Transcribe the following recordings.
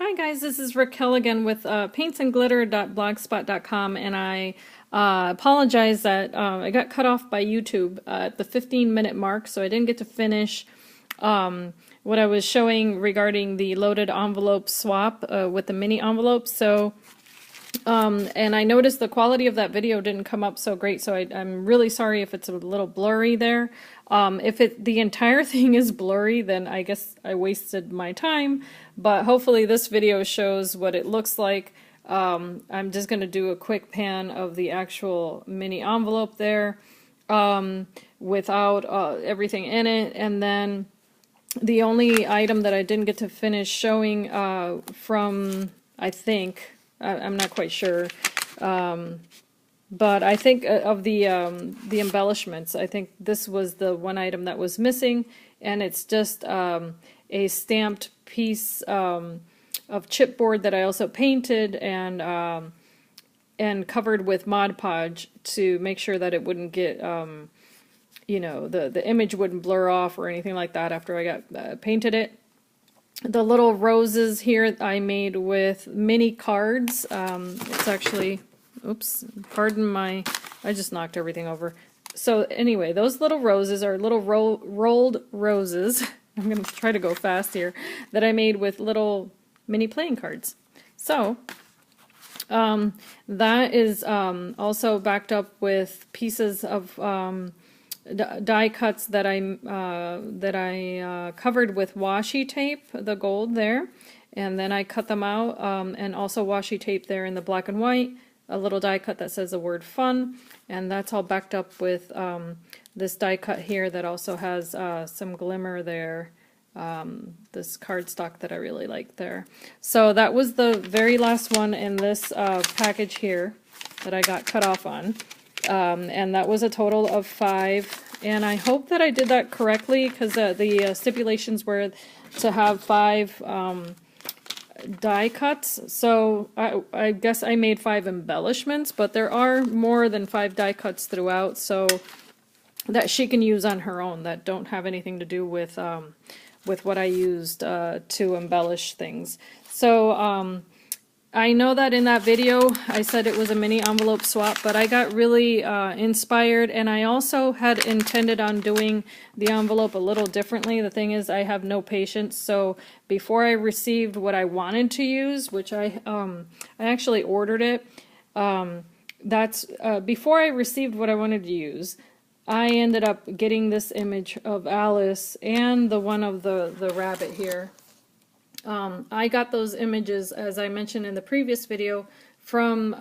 Hi guys, this is Raquel again with PaintsandGlitter.blogspot.com, and I apologize that I got cut off by YouTube at the 15-minute mark, so I didn't get to finish what I was showing regarding the loaded envelope swap with the mini envelope. So, and I noticed the quality of that video didn't come up so great, so I'm really sorry if it's a little blurry there. If the entire thing is blurry, then I guess I wasted my time, but hopefully this video shows what it looks like. I'm just going to do a quick pan of the actual mini envelope there without everything in it, and then the only item that I didn't get to finish showing from, I think, I'm not quite sure, but I think of the embellishments, I think this was the one item that was missing, and it's just a stamped piece of chipboard that I also painted and covered with Mod Podge to make sure that it wouldn't get, you know, the image wouldn't blur off or anything like that after I got painted it. The little roses here I made with mini cards. It's actually, oops, pardon my, I just knocked everything over. So anyway, those little roses are little rolled roses. I'm going to try to go fast here. That I made with little mini playing cards. So that is also backed up with pieces of die cuts that I covered with washi tape, the gold there, and then I cut them out, and also washi tape there in the black and white, a little die cut that says the word fun, and that's all backed up with this die cut here that also has some glimmer there, this cardstock that I really like there. So that was the very last one in this package here that I got cut off on. And that was a total of 5, and I hope that I did that correctly, because the stipulations were to have 5 die cuts, so I guess I made 5 embellishments, but there are more than 5 die cuts throughout, so that she can use on her own, that don't have anything to do with what I used to embellish things. So I know that in that video I said it was a mini envelope swap, but I got really inspired, and I also had intended on doing the envelope a little differently. The thing is, I have no patience, so before I received what I wanted to use, which I actually ordered it, before I received what I wanted to use, I ended up getting this image of Alice and the one of the rabbit here. I got those images, as I mentioned in the previous video, from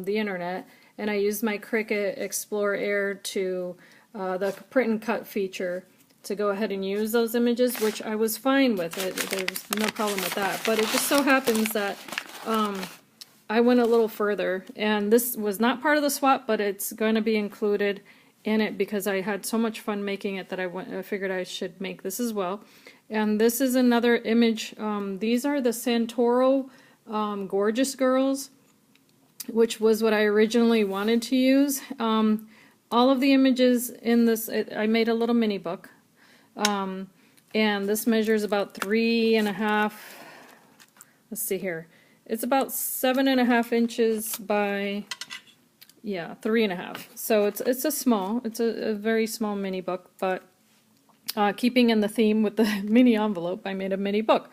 the internet, and I used my Cricut Explore Air to the print and cut feature to go ahead and use those images, which I was fine with it. There's no problem with that. But it just so happens that I went a little further, and this was not part of the swap, but it's going to be included in it because I had so much fun making it that I figured I should make this as well. And this is another image. These are the Santoro Gorgeous Girls, which was what I originally wanted to use. All of the images in this, I made a little mini book. And this measures about 3.5, let's see here. It's about 7.5 inches by, yeah, 3.5. So it's a very small mini book, but keeping in the theme with the mini envelope, I made a mini book.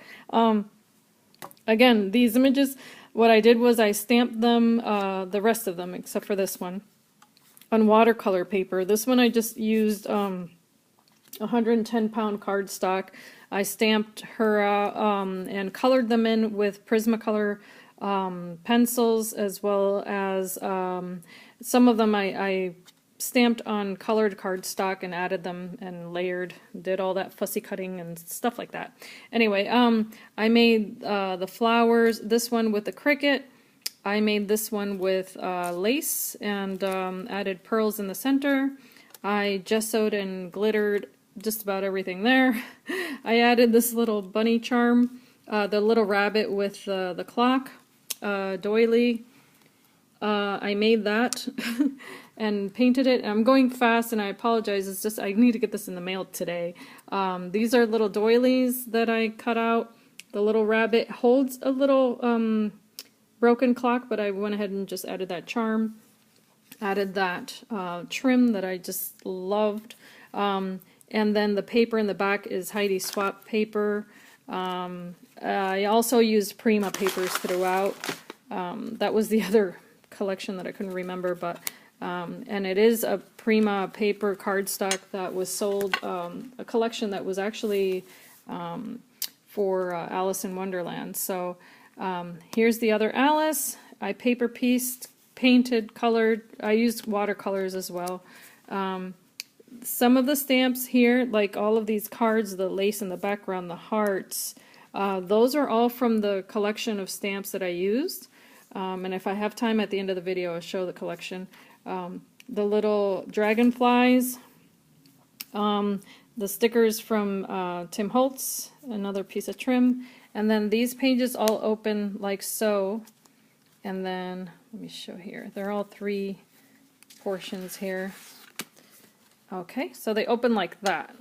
Again, these images, what I did was I stamped them, the rest of them except for this one, on watercolor paper. This one I just used 110-pound cardstock. I stamped her and colored them in with Prismacolor pencils, as well as some of them I stamped on colored cardstock and added them and layered, did all that fussy cutting and stuff like that. Anyway, I made the flowers, this one with the Cricut. I made this one with lace and added pearls in the center. I gessoed and glittered just about everything there. I added this little bunny charm, the little rabbit with the clock, doily. I made that and painted it. I'm going fast and I apologize, it's just I need to get this in the mail today. These are little doilies that I cut out The little rabbit holds a little broken clock, but I went ahead and just added that charm. Added that trim that I just loved. And then the paper in the back is Heidi Swap paper. I also used Prima papers throughout. That was the other collection that I couldn't remember, but and it is a Prima paper cardstock that was sold, a collection that was actually for Alice in Wonderland. So here's the other Alice. I paper pieced, painted, colored. I used watercolors as well. Some of the stamps here, like all of these cards, the lace in the background, the hearts, those are all from the collection of stamps that I used. And if I have time at the end of the video, I'll show the collection. The little dragonflies, the stickers from Tim Holtz, another piece of trim, and then these pages all open like so. And then, let me show here, they're all 3 portions here. Okay, so they open like that.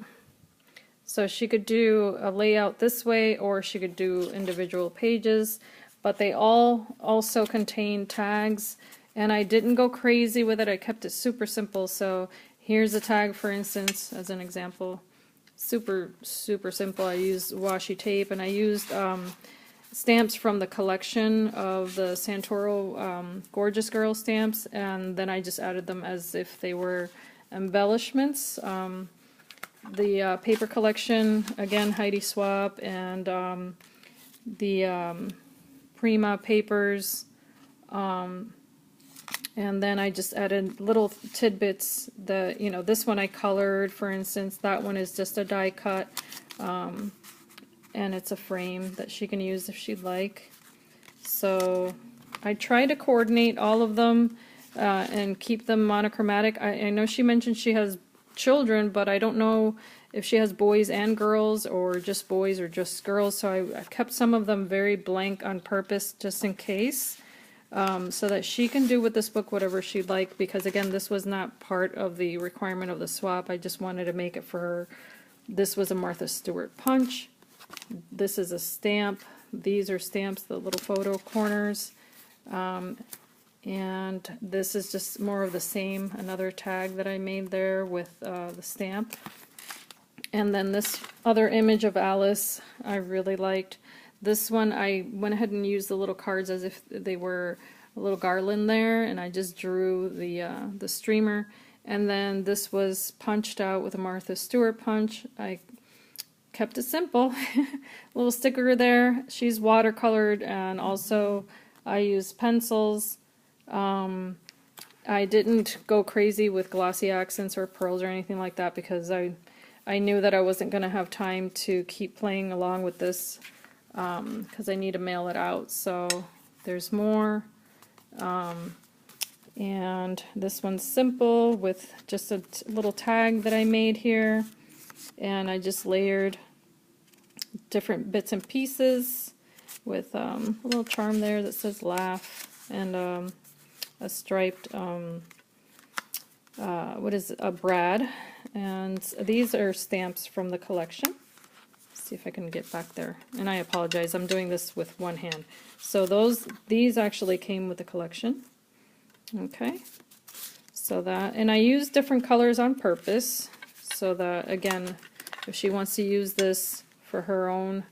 So she could do a layout this way, or she could do individual pages, but they all also contain tags, and I didn't go crazy with it. I kept it super simple. So here's a tag, for instance, as an example. Super simple. I used washi tape, and I used stamps from the collection of the Santoro Gorgeous Girl stamps, and then I just added them as if they were embellishments. The paper collection, again, Heidi Swap, and the Prima papers, and then I just added little tidbits that, you know, this one I colored, for instance. That one is just a die cut, and it's a frame that she can use if she'd like. So I try to coordinate all of them and keep them monochromatic. I know she mentioned she has children, but I don't know if she has boys and girls, or just boys or just girls, so I've kept some of them very blank on purpose, just in case, so that she can do with this book whatever she'd like, because again, this was not part of the requirement of the swap. I just wanted to make it for her. This was a Martha Stewart punch. This is a stamp. These are stamps, the little photo corners. And this is just more of the same, another tag that I made there with the stamp. And then this other image of Alice I really liked. This one I went ahead and used the little cards as if they were a little garland there, and I just drew the streamer. And then this was punched out with a Martha Stewart punch. I kept it simple. Little sticker there. She's watercolored, and also I used pencils. I didn't go crazy with glossy accents or pearls or anything like that, because I knew that I wasn't going to have time to keep playing along with this, because I need to mail it out. So there's more, and this one's simple with just a little tag that I made here, and I just layered different bits and pieces with a little charm there that says laugh, and a striped what is it? A brad. And these are stamps from the collection. Let's see if I can get back there. And I apologize, I'm doing this with one hand. So these actually came with the collection. Okay. So that, and I used different colors on purpose, so that, again, if she wants to use this for her own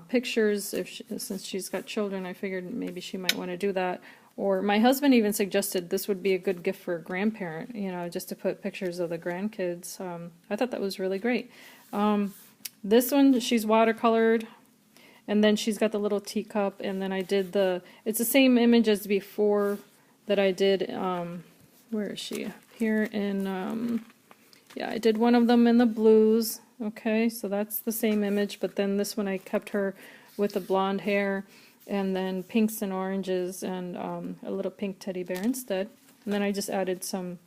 pictures, since she's got children, I figured maybe she might want to do that. Or my husband even suggested this would be a good gift for a grandparent, you know, just to put pictures of the grandkids. I thought that was really great. This one, she's watercolored, and then she's got the little teacup, and then I did it's the same image as before that I did, where is she? Here in, yeah, I did one of them in the blues. Okay, so that's the same image, but then this one I kept her with the blonde hair, and then pinks and oranges, and a little pink teddy bear instead. And then I just added some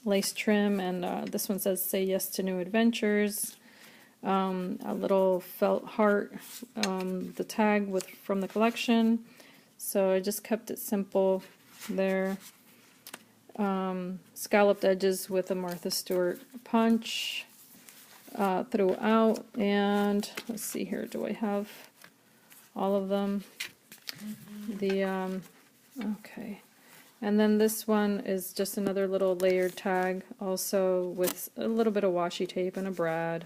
lace trim, and this one says "Say Yes to New Adventures." A little felt heart, the tag from the collection. So I just kept it simple there. Scalloped edges with a Martha Stewart punch throughout. And let's see here, do I have all of them. Okay. And then this one is just another little layered tag, also with a little bit of washi tape and a brad.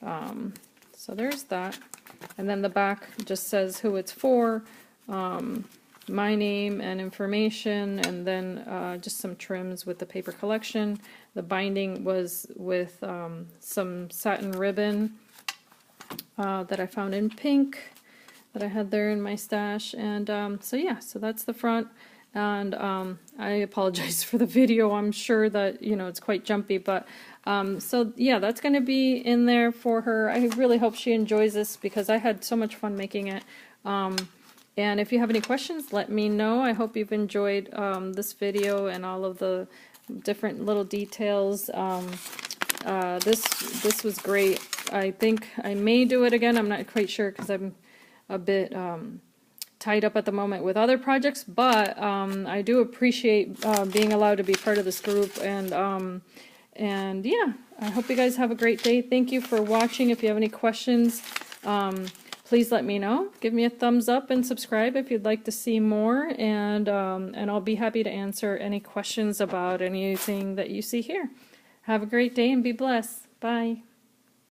So there's that. And then the back just says who it's for, my name and information, and then just some trims with the paper collection. The binding was with some satin ribbon that I found in pink that I had there in my stash. And so yeah, so that's the front. And I apologize for the video. I'm sure that, you know, it's quite jumpy, but so yeah, that's going to be in there for her. I really hope she enjoys this because I had so much fun making it. And if you have any questions, let me know. I hope you've enjoyed this video and all of the different little details. This was great. I think I may do it again. I'm not quite sure because I'm a bit tied up at the moment with other projects, but I do appreciate being allowed to be part of this group, and yeah, I hope you guys have a great day. Thank you for watching. If you have any questions, please let me know. Give me a thumbs up and subscribe if you'd like to see more, and I'll be happy to answer any questions about anything that you see here. Have a great day and be blessed. Bye.